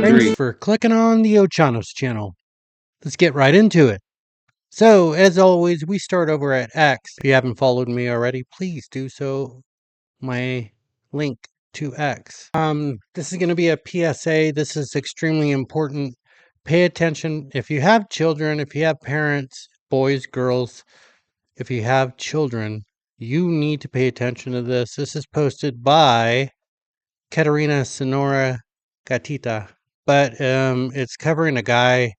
Thanks for clicking on the Ochanos channel. Let's get right into it. So, as always, we start over at X. If you haven't followed me already, please do so. My link to X. This is going to be a PSA. This is extremely important. Pay attention. If you have children, if you have parents, boys, girls, if you have children, you need to pay attention to this. This is posted by Katerina Sonora Gatita, but it's covering a guy.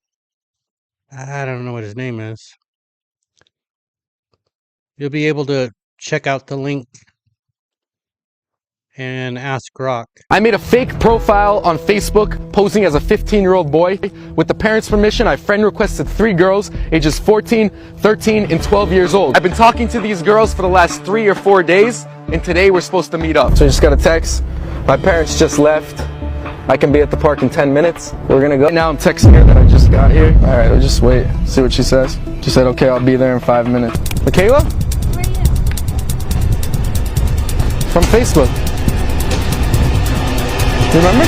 I don't know what his name is. You'll be able to check out the link and ask Grok. I made a fake profile on Facebook posing as a 15-year-old boy. With the parents' permission, I friend requested 3 girls ages 14, 13, and 12 years old. I've been talking to these girls for the last 3 or 4 days, and today we're supposed to meet up. So I just got a text. My parents just left. I can be at the park in 10 minutes. We're gonna go. Now I'm texting her that I just got here. All right, we'll just wait, see what she says. She said, okay, I'll be there in 5 minutes. Michaela? From Facebook. Remember?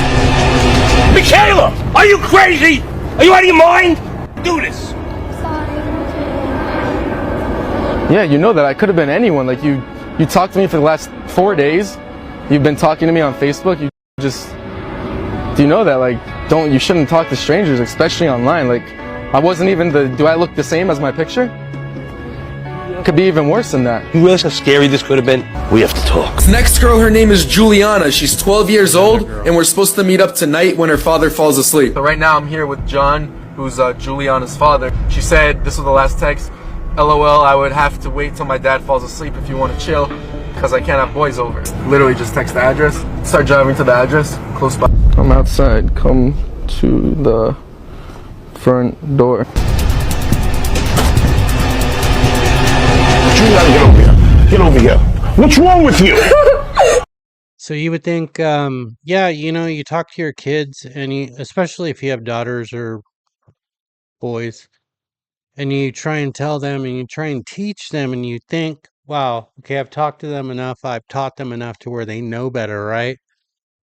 Michaela! Are you crazy? Are you out of your mind? Do this. Yeah, you know that I could have been anyone. Like you talked to me for the last 4 days. You've been talking to me on Facebook. You just, do you know that? Like, you shouldn't talk to strangers, especially online. Like, I wasn't even do I look the same as my picture? Could be even worse than that. You realize how scary this could have been? We have to talk. This next girl, her name is Juliana. She's 12 years old, and we're supposed to meet up tonight when her father falls asleep. So right now I'm here with John, who's Juliana's father. She said, this was the last text, LOL, I would have to wait till my dad falls asleep if you want to chill, because I can't have boys over. Literally just text the address, start driving to the address, close by. I'm outside, come to the front door. You gotta get over here. Get over here. What's wrong with you? So you would think, yeah, you talk to your kids, and especially if you have daughters or boys, and you try and tell them, and you try and teach them, and you think, wow, okay, I've talked to them enough, I've taught them enough to where they know better, right?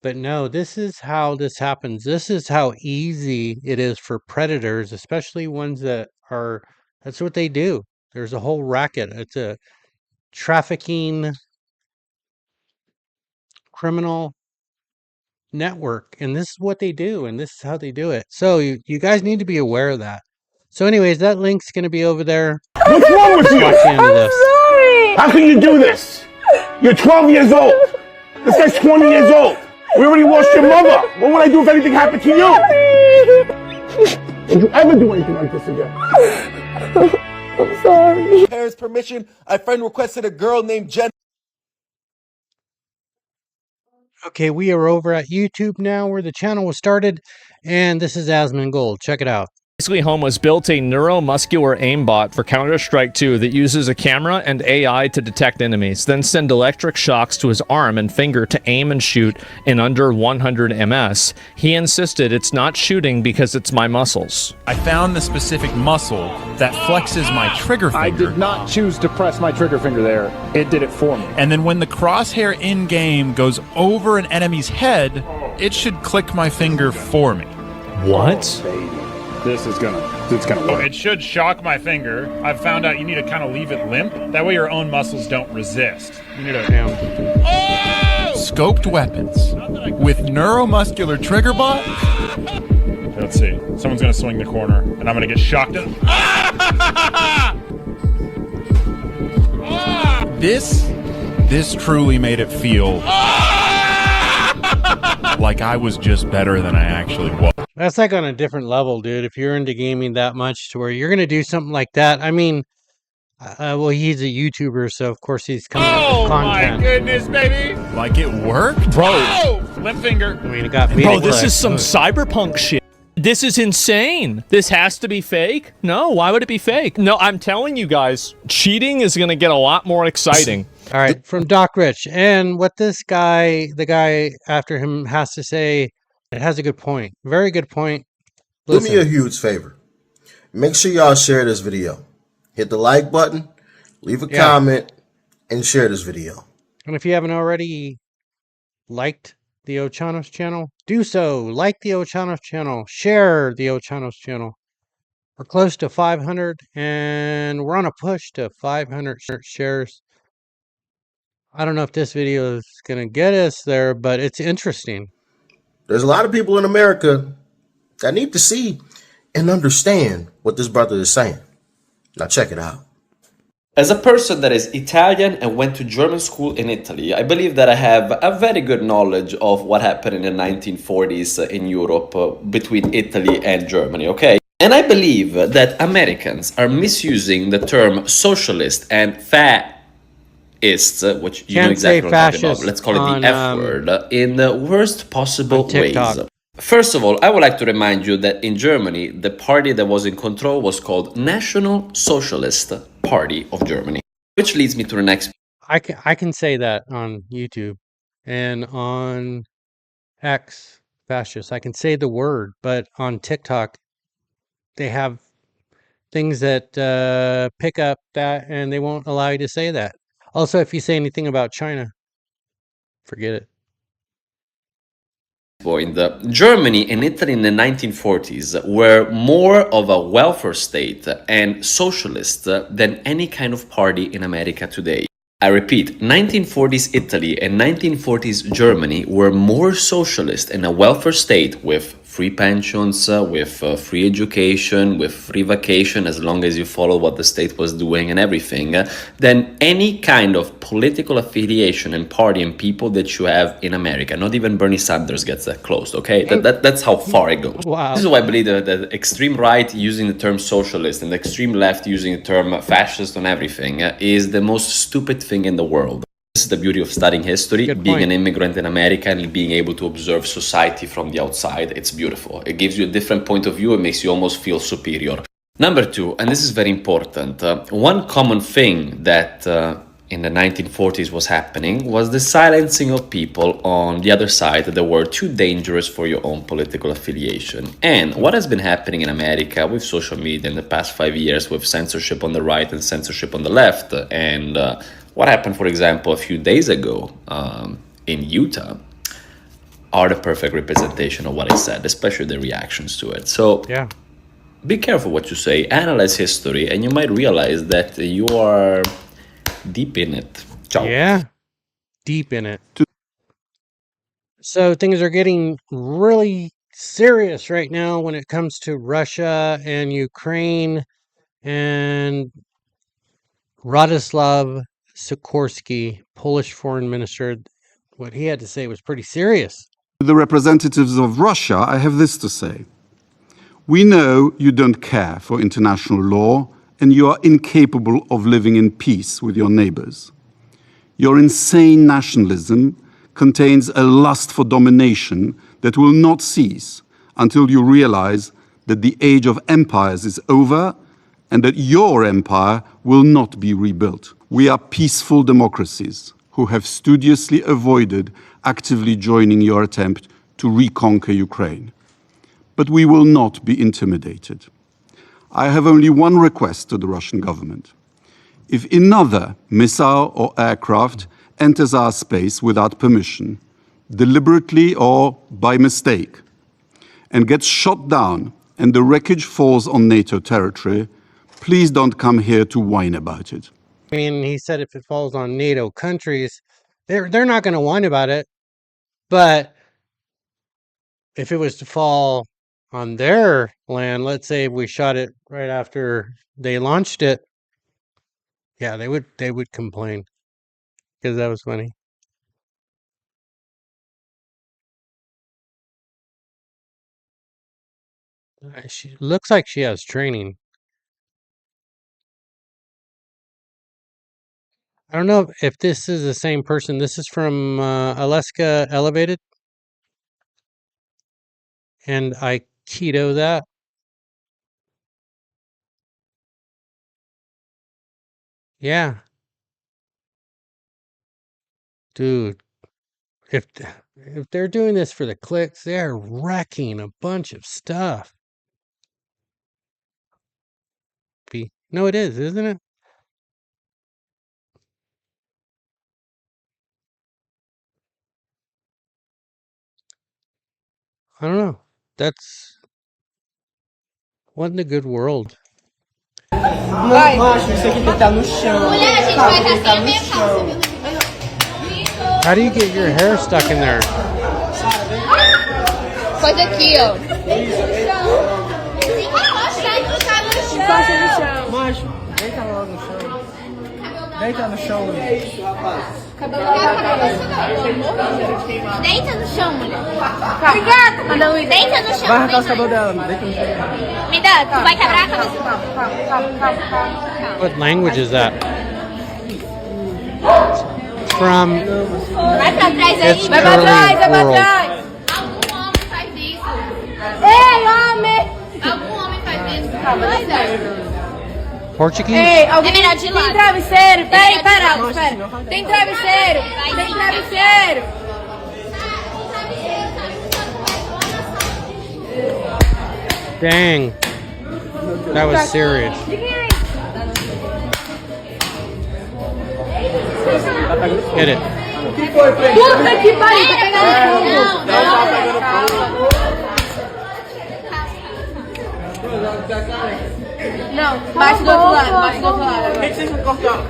But no, this is how this happens. This is how easy it is for predators, especially ones that's what they do. There's a whole racket. It's a trafficking criminal network, and this is what they do, and this is how they do it. So you guys need to be aware of that. So anyways, that link's going to be over there. What's wrong with you? Watch the end of this. Sorry. How can you do this? You're 12 years old. This guy's 20 years old. We already lost your mother. What would I do if anything happened to you? Would you ever do anything like this again? I'm sorry. Parents' permission, I friend requested a girl named Jen. Okay, we are over at YouTube now, where the channel was started, and this is Asmongold. Check it out. Basically, Home has built a neuromuscular aimbot for Counter-Strike 2 that uses a camera and AI to detect enemies, then send electric shocks to his arm and finger to aim and shoot in under 100 ms. He insisted it's not shooting because it's my muscles. I found the specific muscle that flexes my trigger finger. I did not choose to press my trigger finger there. It did it for me. And then when the crosshair in-game goes over an enemy's head, it should click my finger for me. What? It's gonna work. It should shock my finger. I've found out you need to kind of leave it limp. That way your own muscles don't resist. You need to... Scoped weapons with neuromuscular trigger bot. Let's see. Someone's going to swing the corner, and I'm going to get shocked. This truly made it feel like I was just better than I actually was. That's like on a different level, dude. If you're into gaming that much to where you're going to do something like that. I mean, well, he's a YouTuber, so of course he's coming up with content. Oh my goodness, baby! Like it worked? Bro, Limp finger. I mean, it got bro, this is some cyberpunk shit. This is insane. This has to be fake? No, why would it be fake? No, I'm telling you guys, cheating is going to get a lot more exciting. All right, from Doc Rich. And what this guy, the guy after him, has to say, it has a good point. Very good point. Listen. Do me a huge favor. Make sure y'all share this video. Hit the like button, leave a comment, and share this video. And if you haven't already liked the Ochanos channel, do so. Like the Ochanos channel. Share the Ochanos channel. We're close to 500, and we're on a push to 500 shares. I don't know if this video is going to get us there, but it's interesting. There's a lot of people in America that need to see and understand what this brother is saying. Now check it out. As a person that is Italian and went to German school in Italy, I believe that I have a very good knowledge of what happened in the 1940s in Europe between Italy and Germany, okay? And I believe that Americans are misusing the term socialist and faists, which you know exactly what I'm talking about. Let's call it the F word, in the worst possible ways. First of all, I would like to remind you that in Germany, the party that was in control was called National Socialist Party of Germany, which leads me to the next. I can say that on YouTube and on X, fascist. I can say the word, but on TikTok, they have things that pick up that, and they won't allow you to say that. Also, if you say anything about China, forget it. Point. Germany and Italy in the 1940s were more of a welfare state and socialist than any kind of party in America today. I repeat, 1940s Italy and 1940s Germany were more socialist and a welfare state with free pensions, with free education, with free vacation, as long as you follow what the state was doing and everything, than any kind of political affiliation and party and people that you have in America. Not even Bernie Sanders gets that close, okay? That's how far it goes. Wow. This is why I believe that the extreme right using the term socialist and the extreme left using the term fascist on everything is the most stupid thing in the world. This is the beauty of studying history, being an immigrant in America and being able to observe society from the outside. It's beautiful. It gives you a different point of view. It makes you almost feel superior. Number two, and this is very important, one common thing that in the 1940s was happening was the silencing of people on the other side that were too dangerous for your own political affiliation. And what has been happening in America with social media in the past 5 years with censorship on the right and censorship on the left, and what happened, for example, a few days ago in Utah are the perfect representation of what I said, especially the reactions to it. So yeah, be careful what you say, analyze history, and you might realize that you are deep in it. Ciao. Yeah, deep in it. So things are getting really serious right now when it comes to Russia and Ukraine, and Radoslav Sikorski, Polish foreign minister, what he had to say was pretty serious. To the representatives of Russia, I have this to say. We know you don't care for international law and you are incapable of living in peace with your neighbors. Your insane nationalism contains a lust for domination that will not cease until you realize that the age of empires is over and that your empire will not be rebuilt. We are peaceful democracies who have studiously avoided actively joining your attempt to reconquer Ukraine. But we will not be intimidated. I have only one request to the Russian government. If another missile or aircraft enters our space without permission, deliberately or by mistake, and gets shot down and the wreckage falls on NATO territory, please don't come here to whine about it. I mean, he said if it falls on NATO countries, they're not going to whine about it. But if it was to fall on their land, let's say we shot it right after they launched it, yeah, they would complain, because that was funny. She looks like she has training. I don't know if this is the same person. This is from Alaska Elevated. And I keto that. Yeah. Dude, if they're doing this for the clicks, they're wrecking a bunch of stuff. No, it is, isn't it? I don't know. That's what in the good world. How do you get your hair stuck in there? Faz aqui, ó. Encosta no chão. Macho, deita logo no chão. Deita no chão. Deita no chão, mulher. Obrigada. Deita no chão. Vai arrancar os cabelos dela, deita no chão. Me dá, tu vai quebrar a cabeça. What language is that? It's from. Vai pra trás aí. It's Vai pra early trás, vai pra world. trás. Algum homem faz isso. Ei, homem. Algum homem faz isso. Vai, Portuguese? Ei, alguém tem travesseiro? Pera, espera. Tem travesseiro. Tem travesseiro. Dang. That was serious. Hit it. Puta que pariu, tá pegando fogo. Não, bate do outro lado, bate do outro lado. Por que vocês não cortaram?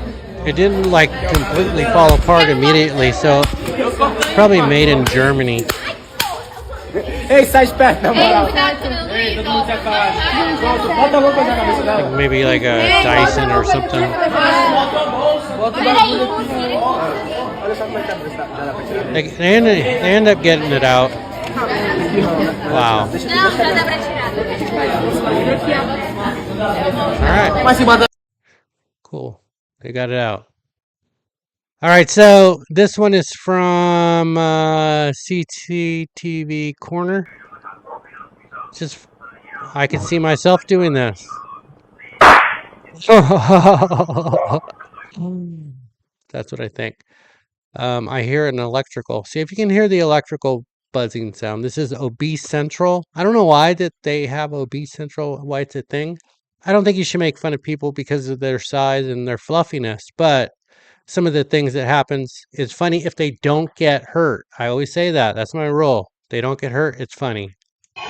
It didn't like completely fall apart immediately, so it's probably made in Germany. Ei, sai esperto, na moral. Ei, todo mundo separado. Bota a louca na cabeça dela. Like maybe like a Dyson or something. Bota o bagulho aqui. Olha só como é que tá a cabeça dela pra tirar. They end up getting it out. Wow. Não, já dá pra tirar. All right. Cool. They got it out. All right, so this one is from CCTV Corner. Just, I can see myself doing this. That's what I think. I hear an electrical. See if you can hear the electrical buzzing sound. This is Obese Central. I don't know why that they have Obese Central, why it's a thing. I don't think you should make fun of people because of their size and their fluffiness, but some of the things that happens is funny if they don't get hurt. I always say that. That's my rule. If they don't get hurt, it's funny. So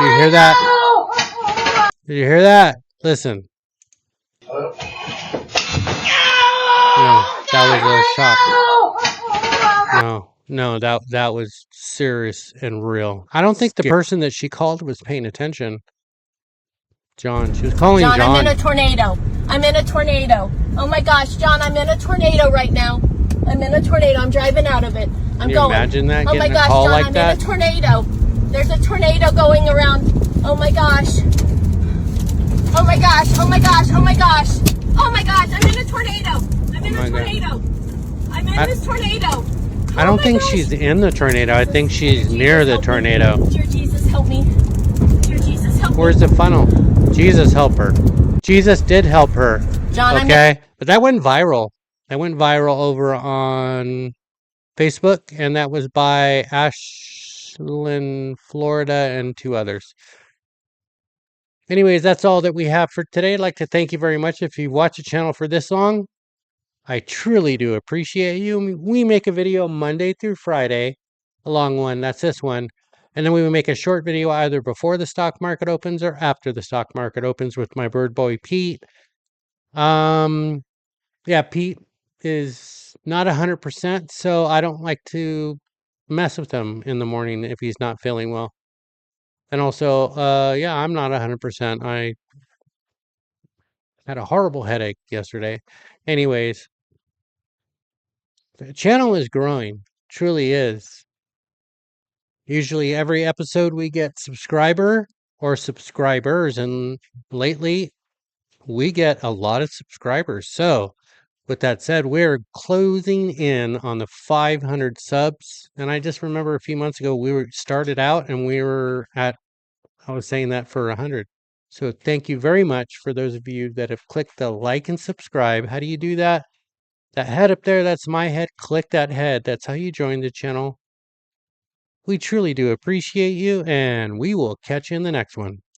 you hear that? Did you hear that? Listen. No, that was a shock. No, that was serious and real. I don't think the person that she called was paying attention. John, she was calling John. I'm in a tornado. I'm in a tornado. Oh my gosh, John, I'm in a tornado right now. I'm in a tornado. I'm driving out of it. Can you imagine that? Oh my Getting gosh, a call John, like I'm that? in a tornado. There's a tornado going around. Oh my gosh. Oh my gosh. Oh my gosh. Oh my gosh. Oh my gosh. I'm in a tornado. I'm in a tornado. I'm in this tornado. I don't think she's in the tornado. I think she's near the tornado. Dear Jesus, help me. Dear Jesus, help me. Where's the funnel? Jesus help her. Jesus did help her. John, okay? But that went viral. That went viral over on Facebook, and that was by Ashland, Florida, and 2 others. Anyways, that's all that we have for today. I'd like to thank you very much if you watch the channel for this long. I truly do appreciate you. We make a video Monday through Friday, a long one, that's this one. And then we will make a short video either before the stock market opens or after the stock market opens with my bird boy, Pete. Yeah, Pete is not 100%, so I don't like to mess with him in the morning if he's not feeling well. And also, yeah, I'm not 100%. I had a horrible headache yesterday. Anyways, the channel is growing, truly is. Usually every episode we get subscriber or subscribers, and lately we get a lot of subscribers. So with that said, we're closing in on the 500 subs. And I just remember a few months ago we started out and we were at, I was saying that for 100. So thank you very much for those of you that have clicked the like and subscribe. How do you do that? That head up there, that's my head. Click that head. That's how you join the channel. We truly do appreciate you, and we will catch you in the next one.